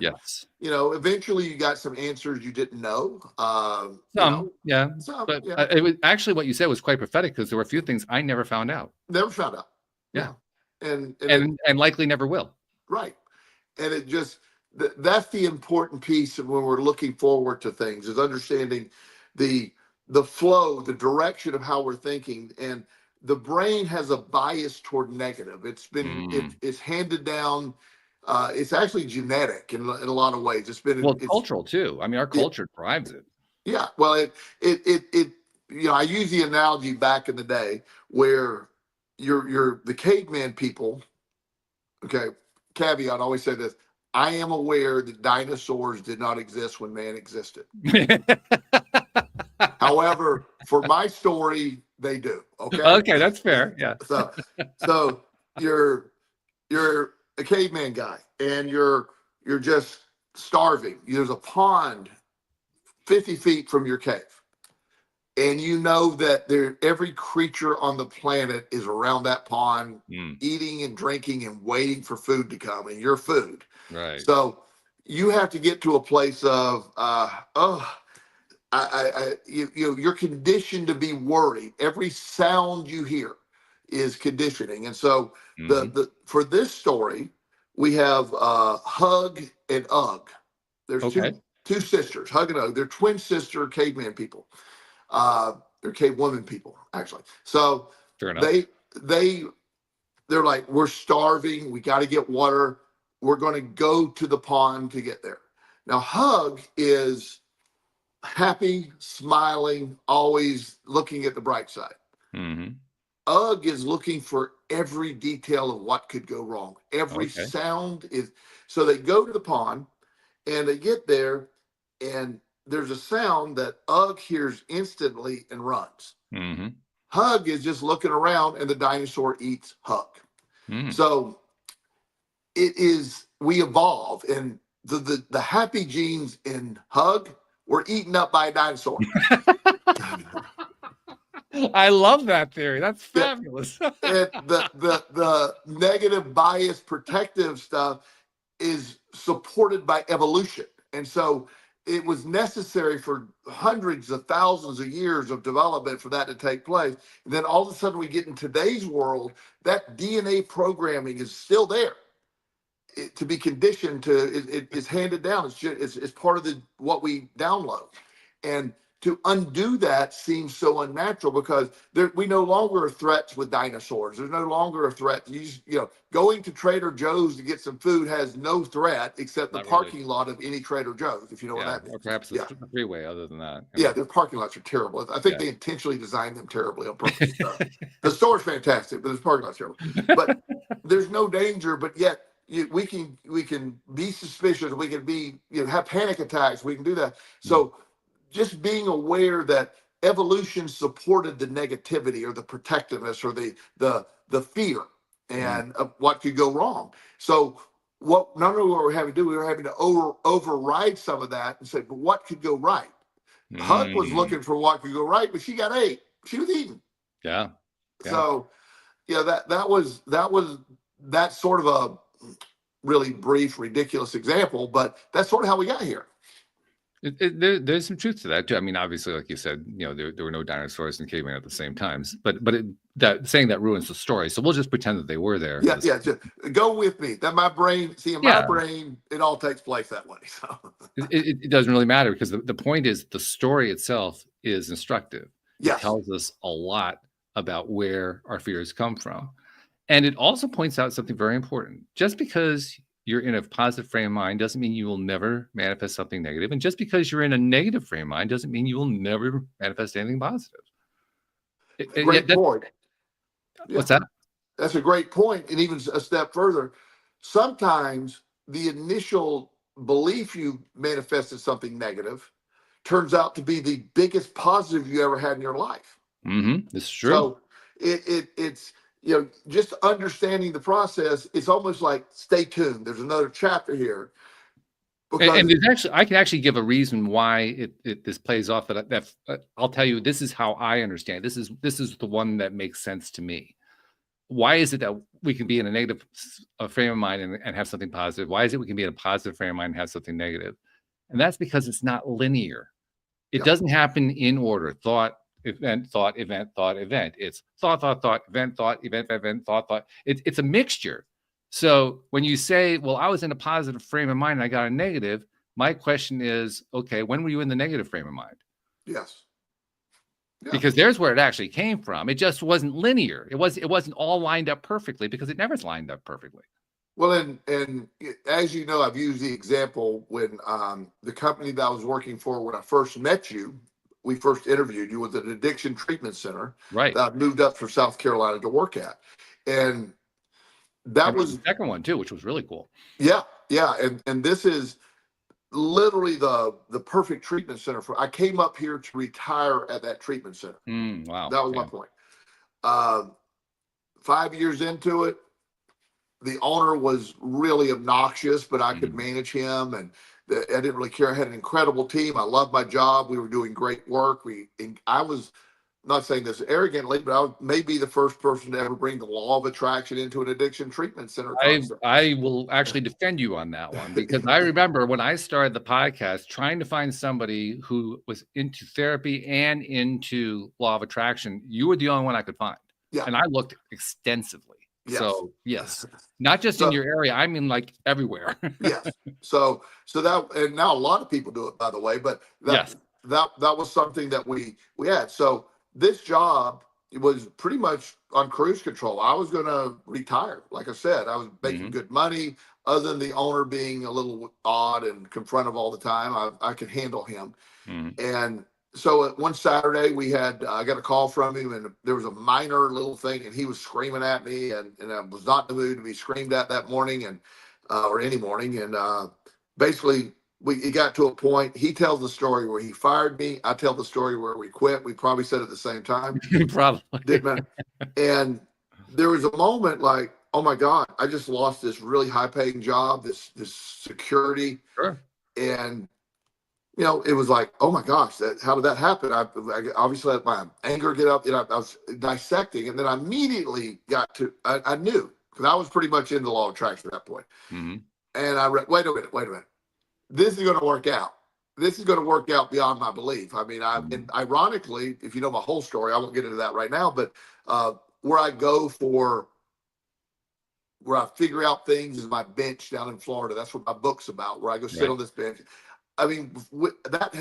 eventually you got some answers you didn't know. But it was actually, what you said was quite prophetic, because there were a few things I never found out. Never found out. Yeah, and likely never will. Right, and it just that's the important piece of when we're looking forward to things, is understanding the flow, the direction of how we're thinking. And the brain has a bias toward negative. It's been it's handed down. It's actually genetic in a lot of ways. It's cultural too. I mean, our culture drives it. Yeah. Well, I use the analogy back in the day where you're the caveman people. Okay. Caveat, I always say this: I am aware that dinosaurs did not exist when man existed. However, for my story, they do. Okay. Okay, that's fair. Yeah. So you're a caveman guy, and you're just starving. There's a pond 50 feet from your cave, and you know that every creature on the planet is around that pond, eating and drinking and waiting for food to come, and your food. Right. So you have to get to a place of you're conditioned to be worried. Every sound you hear is conditioning. And so for this story, we have Hug and Ugg. There's two sisters, Hug and Ugg. They're twin sister caveman people. They're cave woman people, actually. So they're like, we're starving. We got to get water. We're going to go to the pond to get there. Now, Hug is happy, smiling, always looking at the bright side. Ugg is looking for every detail of what could go wrong. Every sound is. So they go to the pond, and they get there, and there's a sound that Ugg hears instantly and runs. Hug is just looking around, and the dinosaur eats Hug. So we evolve, and the happy genes in Hug were eaten up by a dinosaur. I love that theory. That's fabulous. And the negative bias protective stuff is supported by evolution. And so it was necessary for hundreds of thousands of years of development for that to take place. And then all of a sudden we get in today's world, that DNA programming is still there. To be conditioned to it's handed down. It's part of what we download, and to undo that seems so unnatural, because we no longer are threats with dinosaurs. There's no longer a threat. Going to Trader Joe's to get some food has no threat except the parking lot of any Trader Joe's, if you know what that means. Or perhaps the freeway. Other than that, their parking lots are terrible. I think they intentionally designed them terribly on purpose. The store's fantastic, but the parking lot's terrible. But there's no danger. But yet, we can be suspicious. We can be have panic attacks. We can do that. So just being aware that evolution supported the negativity or the protectiveness or the fear and of what could go wrong. So not only what we're having to do, we were having to override some of that and say, but what could go right? Hug was looking for what could go right, but she got ate. She was eaten. Yeah. So that was sort of a really brief, ridiculous example, but that's sort of how we got here. There's some truth to that too. I mean, obviously, like you said, there were no dinosaurs and cavemen at the same times, but that saying that ruins the story. So we'll just pretend that they were there. Yeah, yeah. Just go with me. That my brain, Yeah. brain, it all takes place that way. So It doesn't really matter because the point is the story itself is instructive. It yes, tells us a lot about where our fears come from. And it also points out something very important. Just because you're in a positive frame of mind doesn't mean you will never manifest something negative. And just because you're in a negative frame of mind doesn't mean you will never manifest anything positive. great point. What's that? That's a great point. And even a step further, sometimes the initial belief you manifested something negative turns out to be the biggest positive you ever had in your life. This is true. So it's just understanding the process. It's almost like stay tuned. There's another chapter here. And there's I can actually give a reason why this plays off. That I'll tell you. This is how I understand. This is the one that makes sense to me. Why is it that we can be in a negative frame of mind and have something positive? Why is it we can be in a positive frame of mind and have something negative? And that's because it's not linear. It doesn't happen in order. Thought, event, thought, event, thought, event. It's thought, event, thought. It's a mixture. So when you say, well, I was in a positive frame of mind and I got a negative, my question is, okay, when were you in the negative frame of mind? Yes. Yeah. Because there's where it actually came from. It just wasn't linear. It wasn't all lined up perfectly because it never lined up perfectly. Well, and as you know, I've used the example when the company that I was working for when I first met you, we first interviewed you, was an addiction treatment center. Right. That I moved up from South Carolina to work at. And that was the second one too, which was really cool. Yeah. And this is literally the perfect treatment center for. I came up here to retire at that treatment center. Wow. That was my point. 5 years into it, the owner was really obnoxious, but I could manage him, and I didn't really care. I had an incredible team. I loved my job. We were doing great work. I was not saying this arrogantly, but I may be the first person to ever bring the law of attraction into an addiction treatment center. I will actually defend you on that one, because I remember when I started the podcast trying to find somebody who was into therapy and into law of attraction. You were the only one I could find. Yeah. And I looked extensively. Yes. So yes, not just in your area. I mean, like everywhere. Yes. So that, and now a lot of people do it, by the way, but that was something that we had. So this job, it was pretty much on cruise control. I was going to retire. Like I said, I was making good money. Other than the owner being a little odd and confrontive all the time, I could handle him. And so one Saturday I got a call from him, and there was a minor little thing, and he was screaming at me, and I was not in the mood to be screamed at that morning, and or any morning. And basically it got to a point. He tells the story where he fired me. I tell the story where we quit. We probably said it at the same time. Probably. Didn't matter. And there was a moment like, oh my God, I just lost this really high paying job, this security. Sure. And it was like, oh my gosh, how did that happen? I obviously let my anger get up. I was dissecting, and then I immediately got to, I knew, because I was pretty much in the law of attraction at that point. And I read, wait a minute. This is going to work out. This is going to work out beyond my belief. I mean, and ironically, if you know my whole story, I won't get into that right now, but where I figure out things is my bench down in Florida. That's what my book's about, where I go sit on this bench. I mean,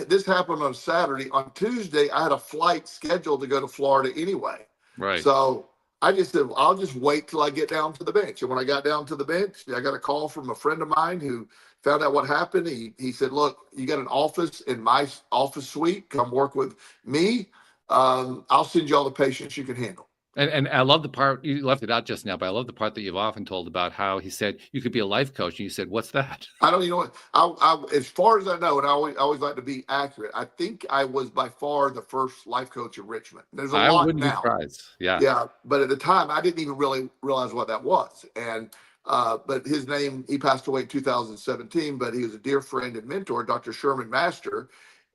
this happened on Saturday. On Tuesday, I had a flight scheduled to go to Florida anyway. Right. So I just said, I'll just wait till I get down to the bench. And when I got down to the bench, I got a call from a friend of mine who found out what happened. He said, look, you got an office in my office suite. Come work with me. I'll send you all the patients you can handle. And I love the part, you left it out just now, but I love the part that you've often told about how he said you could be a life coach. And you said, what's that? I don't, what, as far as I know, and I always like to be accurate, I think I was by far the first life coach in Richmond. There's a lot now. I wouldn't be surprised. Yeah. Yeah. But at the time, I didn't even really realize what that was. And, but his name, he passed away in 2017, but he was a dear friend and mentor, Dr. Sherman Master.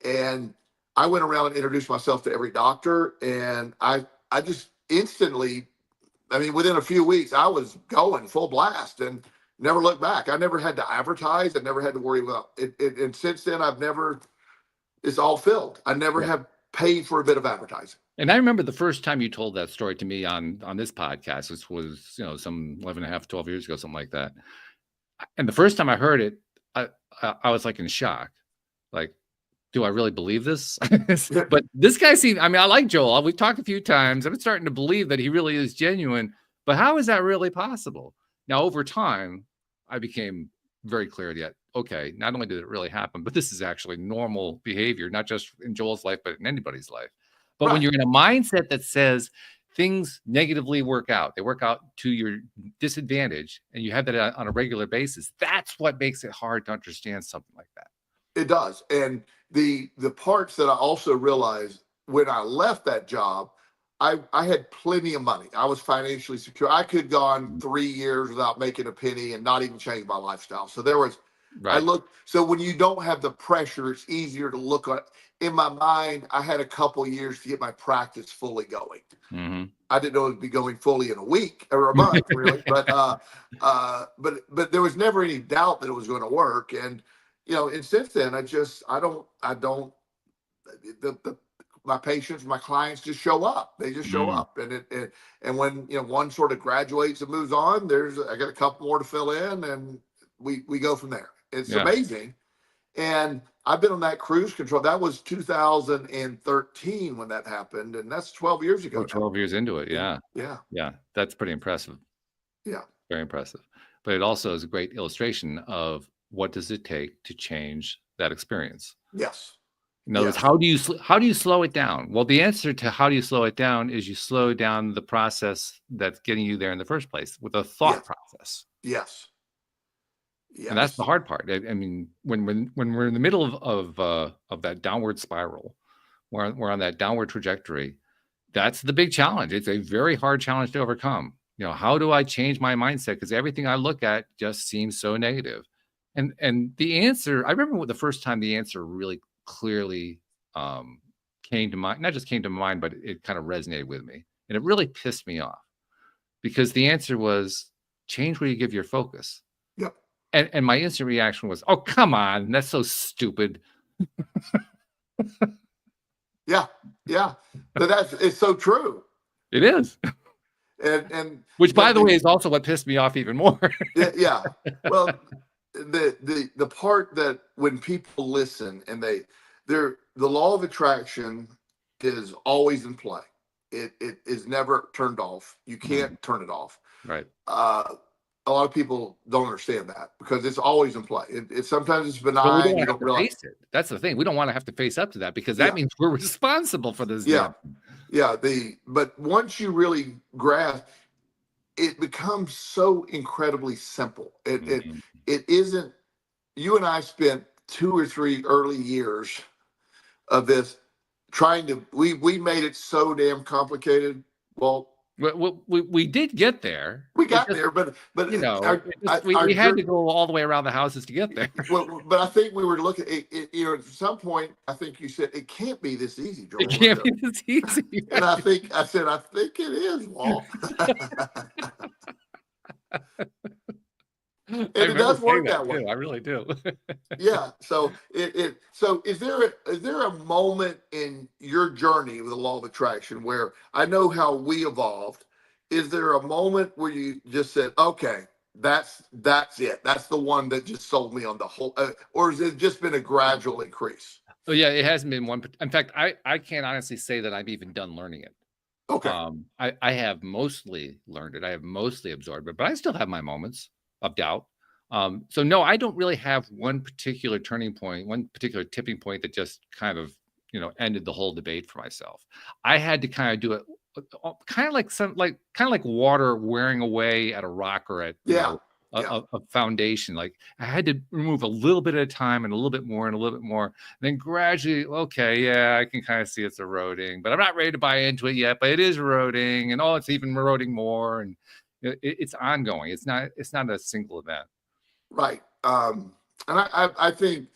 And I went around and introduced myself to every doctor. And I just instantly, I mean, within a few weeks, I was going full blast and never looked back. I never had to advertise. I never had to worry about it. And since then, I've never it's all filled. I never Yeah. have paid for a bit of advertising. And I remember the first time you told that story to me on this podcast, which was, some 11 and a half, 12 years ago, something like that. And the first time I heard it, I was like in shock. Like, do I really believe this? But this guy seemed, I like Joel. We've talked a few times. I'm starting to believe that he really is genuine. But how is that really possible? Now, over time, I became very clear that, okay, not only did it really happen, but this is actually normal behavior, not just in Joel's life, but in anybody's life. But when you're in a mindset that says things negatively work out, they work out to your disadvantage, and you have that on a regular basis, that's what makes it hard to understand something like that. It does. And the parts that I also realized when I left that job, I had plenty of money. I was financially secure. I could go on 3 years without making a penny and not even change my lifestyle. So there was, so when you don't have the pressure, it's easier to look at. In my mind, I had a couple years to get my practice fully going. Mm-hmm. I didn't know it would be going fully in a week or a month, really. But there was never any doubt that it was going to work. And and since then, my patients, my clients just show up. They just show up, and when one sort of graduates and moves on, I got a couple more to fill in, and we go from there. It's amazing. And I've been on that cruise control. That was 2013 when that happened, and that's 12 years ago. 12 years into it, yeah. That's pretty impressive. Yeah, very impressive. But it also is a great illustration of what does it take to change that experience. Yes. In other words, how do you slow it down? Well, the answer to how do you slow it down is you slow down the process that's getting you there in the first place with a thought process. Yes. And that's the hard part. I mean, when we're in the middle of that downward spiral, we're on that downward trajectory. That's the big challenge. It's a very hard challenge to overcome. How do I change my mindset? Because everything I look at just seems so negative. And the answer, I remember the first time the answer really clearly came to mind. Not just came to mind, but it kind of resonated with me, and it really pissed me off because the answer was change where you give your focus. Yep. And my instant reaction was, "Oh, come on, that's so stupid." Yeah. But it's so true. It is. And which, by the way, is also what pissed me off even more. Yeah. Well, the part that when people listen and the law of attraction is always in play. It is never turned off. You can't turn it off. Right. A lot of people don't understand that because it's always in play. Sometimes it's benign. But we don't have to face it. That's the thing. We don't want to have to face up to that because that means we're responsible for this. But once you really grasp, it becomes so incredibly simple. It isn't. You and I spent 2 or 3 early years of this trying to. We made it so damn complicated. Well, we did get there. We got there, but we had to go all the way around the houses to get there. But I think we were looking at at some point. I think you said it can't be this easy, Joel. It can't be this easy. And I think it is, Walt. And it does work that way. I really do. Yeah. So so is there a moment in your journey with the law of attraction where I know how we evolved? Is there a moment where you just said, okay, that's it. That's the one that just sold me on the whole, or has it just been a gradual increase? Oh yeah, it hasn't been one. In fact, I can't honestly say that I've even done learning it. Okay. I have mostly learned it. I have mostly absorbed it, but I still have my moments of doubt. So no, I don't really have one particular turning point, one particular tipping point that just kind of, ended the whole debate for myself. I had to kind of do it kind of like water wearing away at a rock or at a foundation. Like I had to remove a little bit at a time and a little bit more and a little bit more. And then gradually, okay, I can kind of see it's eroding, but I'm not ready to buy into it yet, but it is eroding and it's even eroding more. And it's ongoing. It's not a single event. Right. And I think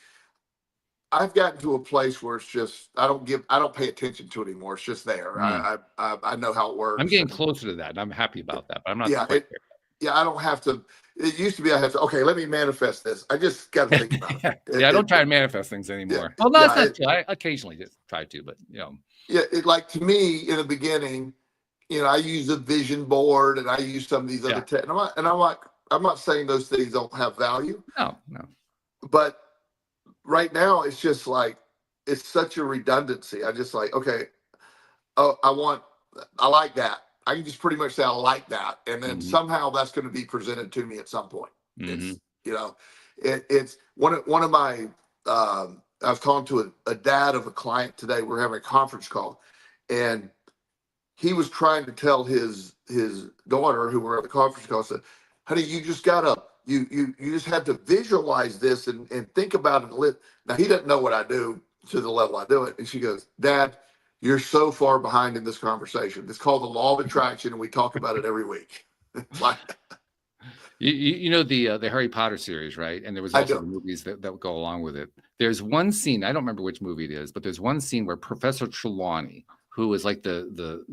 I've gotten to a place where it's just, I don't pay attention to it anymore. It's just there. I know how it works. I'm getting closer to that and I'm happy about that, but I'm not quite there. yeah, I don't have to. It used to be I have to. Okay, let me manifest this. I just got to think about it. Yeah, I don't try and manifest things anymore. Yeah, Well, no, yeah, it's not true. I occasionally just try to, but yeah. Like to me in the beginning, I use a vision board and I use some of these other yeah, I'm not saying those things don't have value, no, no. but right now it's just like it's such a redundancy. I just like, okay, oh, I like that. I can just pretty much say I like that, and then Mm-hmm. somehow that's going to be presented to me at some point. Mm-hmm. It's it's one of my. I was talking to a dad of a client today. We're having a conference call, and he was trying to tell his daughter, who were at the conference call, said, "Honey, you just gotta you just have to visualize this and think about it and live." Now he doesn't know what I do to the level I do it, and she goes, "Dad, you're so far behind in this conversation. It's called the law of attraction, and we talk about it every week." Like, you know the Harry Potter series, right? And there was also the movies that would go along with it. There's one scene, I don't remember which movie it is, but there's one scene where Professor Trelawney, who was like the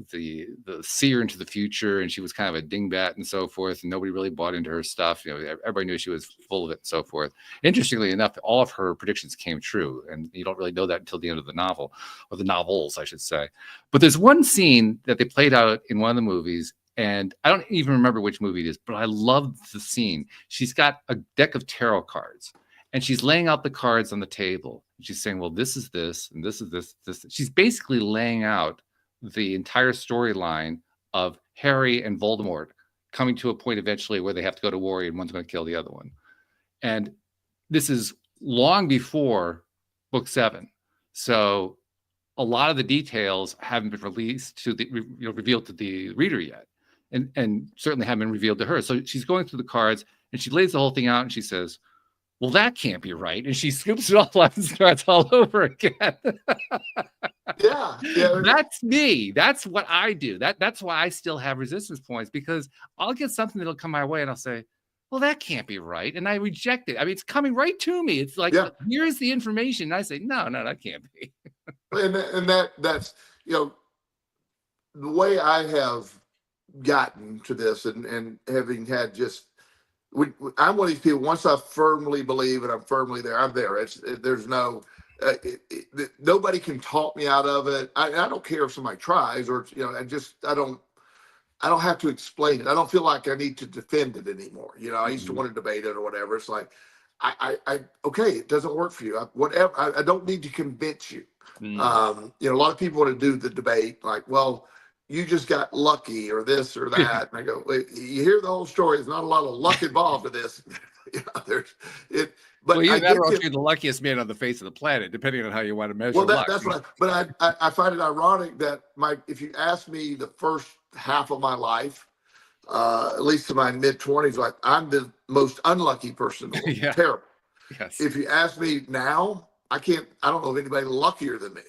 seer into the future, and she was kind of a dingbat and so forth, and nobody really bought into her stuff. Everybody knew she was full of it and so forth. Interestingly enough, all of her predictions came true, and you don't really know that until the end of the novel, or the novels, I should say. But there's one scene that they played out in one of the movies, and I don't even remember which movie it is, but I love the scene. She's got a deck of tarot cards, and she's laying out the cards on the table. She's saying, well, this is this, and this is this. She's basically laying out the entire storyline of Harry and Voldemort coming to a point eventually where they have to go to war, and one's going to kill the other one. And this is long before book 7. So a lot of the details haven't been released to the, revealed to the reader yet. And certainly haven't been revealed to her. So she's going through the cards, and she lays the whole thing out, and she says, well, that can't be right. And she scoops it all up and starts all over again. yeah. That's me. That's what I do. That's why I still have resistance points, because I'll get something that'll come my way and I'll say, well, that can't be right. And I reject it. I mean, it's coming right to me. It's like, here's the information. And I say, no, that can't be. and that's, the way I have gotten to this and having had just, I'm one of these people, once I firmly believe and I'm firmly there, I'm there. There's no, nobody can talk me out of it. I don't care if somebody tries or, I don't have to explain it. I don't feel like I need to defend it anymore. I used to want to debate it or whatever. It's like, okay, it doesn't work for you. I don't need to convince you. A lot of people want to do the debate like, well, you just got lucky or this or that. And I go, wait, you hear the whole story. There's not a lot of luck involved in this. But you're better off being the luckiest man on the face of the planet, depending on how you want to measure luck. That's right. But I find it ironic that if you ask me the first half of my life, at least to my mid-20s, like I'm the most unlucky person in the world. Terrible. Yes. If you ask me now, I don't know of anybody luckier than me.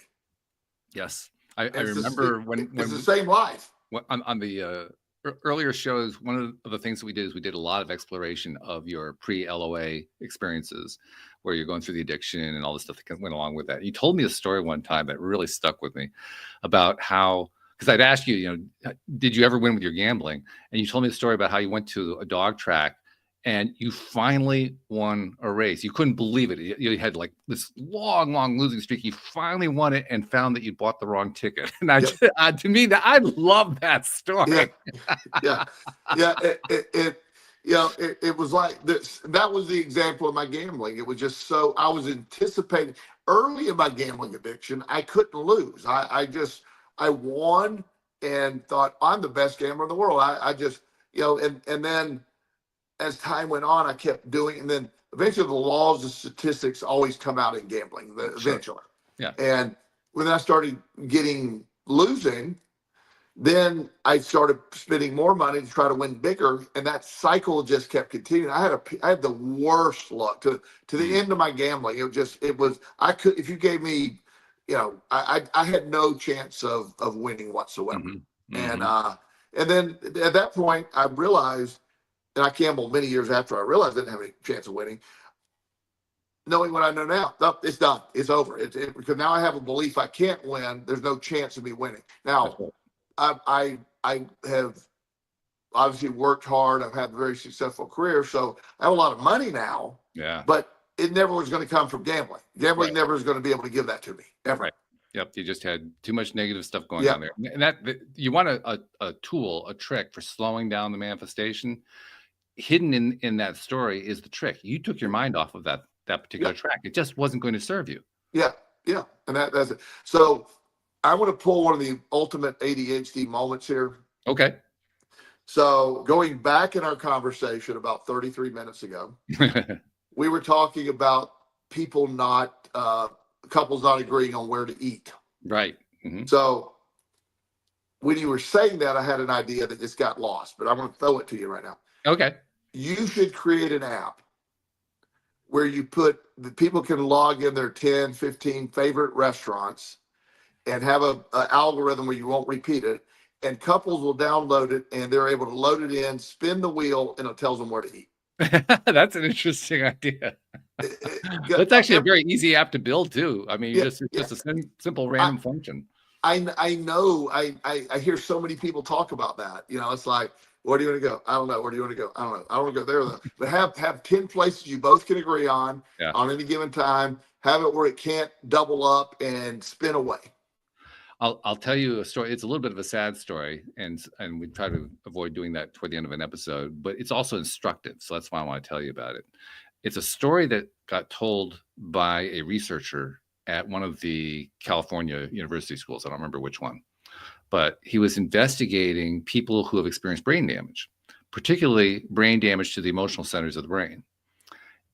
Yes. I remember when it's the same life. On the earlier shows, one of the things that we did is we did a lot of exploration of your pre-LOA experiences, where you're going through the addiction and all the stuff that went along with that. You told me a story one time that really stuck with me about how, because I'd asked you, did you ever win with your gambling? And you told me a story about how you went to a dog track and you finally won a race. You couldn't believe it. You had like this long losing streak. You finally won it and found that you bought the wrong ticket. And to me, I love that story. Yeah. It was like this. That was the example of my gambling. It was just so I was anticipating early in my gambling addiction. I couldn't lose. I won and thought I'm the best gambler in the world. I just, and then as time went on, I kept doing, and then eventually the laws and statistics always come out in gambling, eventually. Yeah. And when I started losing, then I started spending more money to try to win bigger, and that cycle just kept continuing. I had the worst luck to the end of my gambling. If you gave me, I had no chance of winning whatsoever. Mm-hmm. And then at that point I realized, and I gambled many years after I realized I didn't have any chance of winning. Knowing what I know now, it's done. It's over. Because now I have a belief I can't win. There's no chance of me winning. Now, I have obviously worked hard. I've had a very successful career. So I have a lot of money now. Yeah. But it never was going to come from gambling. Gambling never is going to be able to give that to me, ever. Right. Yep. You just had too much negative stuff going on there. And that you want a tool, a trick for slowing down the manifestation. Hidden in that story is the trick. You took your mind off of that particular track. It just wasn't going to serve you. Yeah. Yeah. And that's it. So I want to pull one of the ultimate ADHD moments here. Okay. So going back in our conversation about 33 minutes ago, we were talking about people couples not agreeing on where to eat. Right. Mm-hmm. So when you were saying that, I had an idea that just got lost, but I'm going to throw it to you right now. Okay. You should create an app where you put the people can log in their 10, 15 favorite restaurants and have an algorithm where you won't repeat it. And couples will download it and they're able to load it in, spin the wheel, and it tells them where to eat. That's an interesting idea. That's actually a very easy app to build too. I mean, just a simple random function. I know. I hear so many people talk about that. You know, it's like, where do you want to go? I don't know. Where do you want to go? I don't know. I don't want to go there though. But have 10 places you both can agree on any given time. Have it where it can't double up and spin away. I'll tell you a story. It's a little bit of a sad story, and we try to avoid doing that toward the end of an episode, but it's also instructive. So that's why I want to tell you about it. It's a story that got told by a researcher at one of the California university schools. I don't remember which one, but he was investigating people who have experienced brain damage, particularly brain damage to the emotional centers of the brain.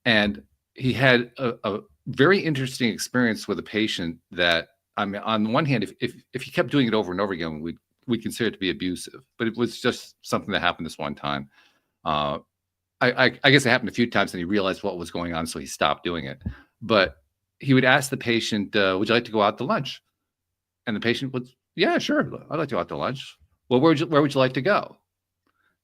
And he had a very interesting experience with a patient that, I mean, on the one hand, if he kept doing it over and over again, we'd consider it to be abusive. But it was just something that happened this one time. I guess it happened a few times, and he realized what was going on, so he stopped doing it. But he would ask the patient, "Would you like to go out to lunch?" And the patient would, "Yeah, sure, I'd like to go out to lunch." "Well, where would you like to go?"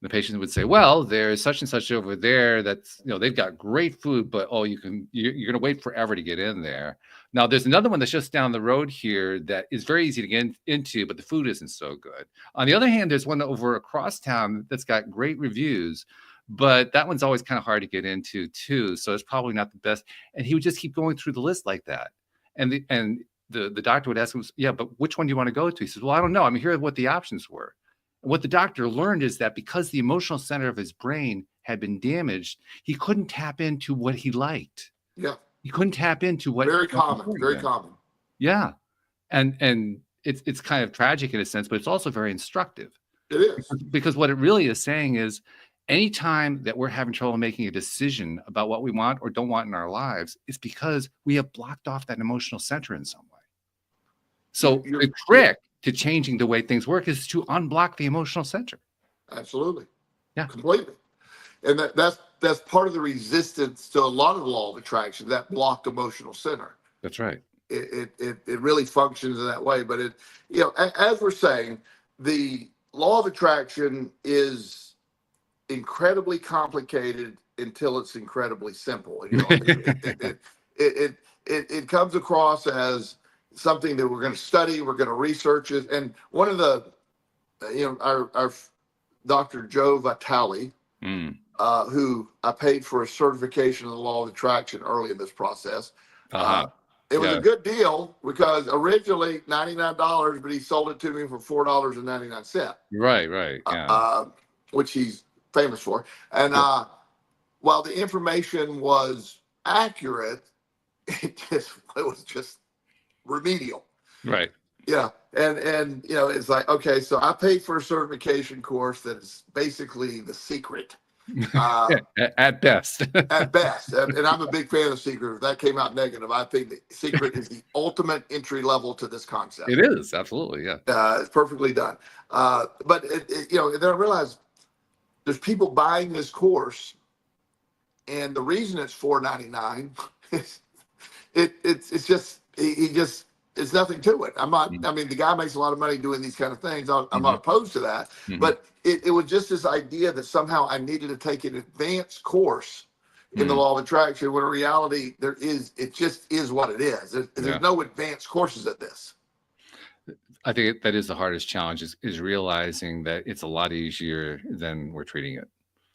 The patient would say, "Well, there's such and such over there. That's, they've got great food, but you're going to wait forever to get in there. Now, there's another one that's just down the road here that is very easy to get into, but the food isn't so good. On the other hand, there's one over across town that's got great reviews, but that one's always kind of hard to get into too. So it's probably not the best." And he would just keep going through the list like that. And the doctor would ask him, "Yeah, but which one do you want to go to?" He says, "Well, I don't know. I mean, here are what the options were." And what the doctor learned is that because the emotional center of his brain had been damaged, he couldn't tap into what he liked. Yeah. He couldn't tap into what very common. Yeah. And it's kind of tragic in a sense, but it's also very instructive. It is. Because what it really is saying is anytime that we're having trouble making a decision about what we want or don't want in our lives, it's because we have blocked off that emotional center in some way. So the trick to changing the way things work is to unblock the emotional center. Absolutely. Yeah. Completely. And that's part of the resistance to a lot of the law of attraction, that blocked emotional center. That's right. It really functions in that way. But as we're saying, the law of attraction is incredibly complicated until it's incredibly simple. It comes across as something that we're going to study, we're going to research it. And one of the, our Dr. Joe Vitale, who I paid for a certification in the law of attraction early in this process. It was a good deal because originally $99, but he sold it to me for $4.99. Right. Yeah. Which he's famous for. And while the information was accurate, it was just remedial. Right. Yeah. And it's like, okay, so I paid for a certification course that is basically the secret. At best. At best. And I'm a big fan of secret. If that came out negative, I think the secret is the ultimate entry level to this concept. It is, absolutely, yeah. It's perfectly done. But then I realized there's people buying this course, and the reason it's $4.99 is it's nothing to it. I'm not. I mean, the guy makes a lot of money doing these kind of things. I'm not opposed to that. But it was just this idea that somehow I needed to take an advanced course in the law of attraction, when in reality it just is what it is. There's no advanced courses at this. I think that is the hardest challenge is realizing that it's a lot easier than we're treating it.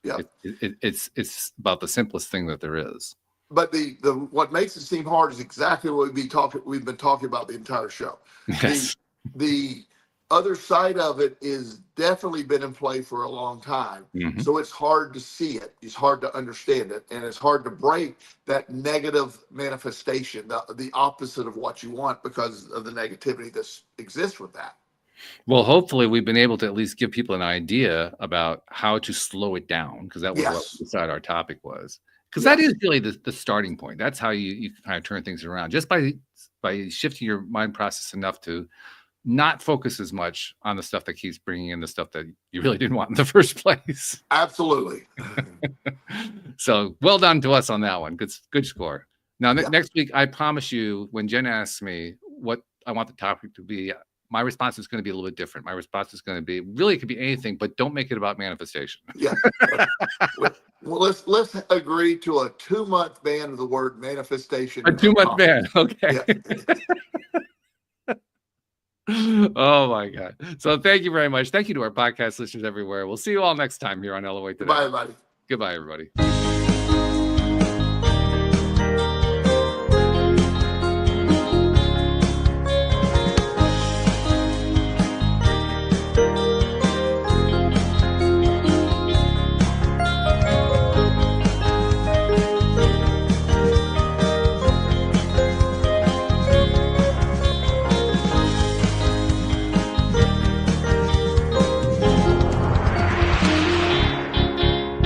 Yeah. It's about the simplest thing that there is. But the what makes it seem hard is exactly what we've been talking about the entire show. Yes. The other side of it is definitely been in play for a long time. Mhm. So it's hard to see it. It's hard to understand it. And it's hard to break that negative manifestation, the opposite of what you want, because of the negativity that exists with that. Well, hopefully we've been able to at least give people an idea about how to slow it down, because that was what Yes. we decided our topic was. Because Yes. that is really the starting point. That's how you kind of turn things around, just by shifting your mind process enough to not focus as much on the stuff that keeps bringing in the stuff that you really didn't want in the first place. Absolutely. So well done to us on that one. Good score. Now, Yeah. next week, I promise you, when Jen asks me what I want the topic to be, my response is going to be a little bit different. My response is going to be, really, it could be anything, but don't make it about manifestation. Yeah. Well, let's agree to a 2-month ban of the word manifestation. A 2-month ban. Okay. Yeah. Oh my God. So thank you very much. Thank you to our podcast listeners everywhere. We'll see you all next time here on LOA Today. Bye, everybody. Goodbye, everybody.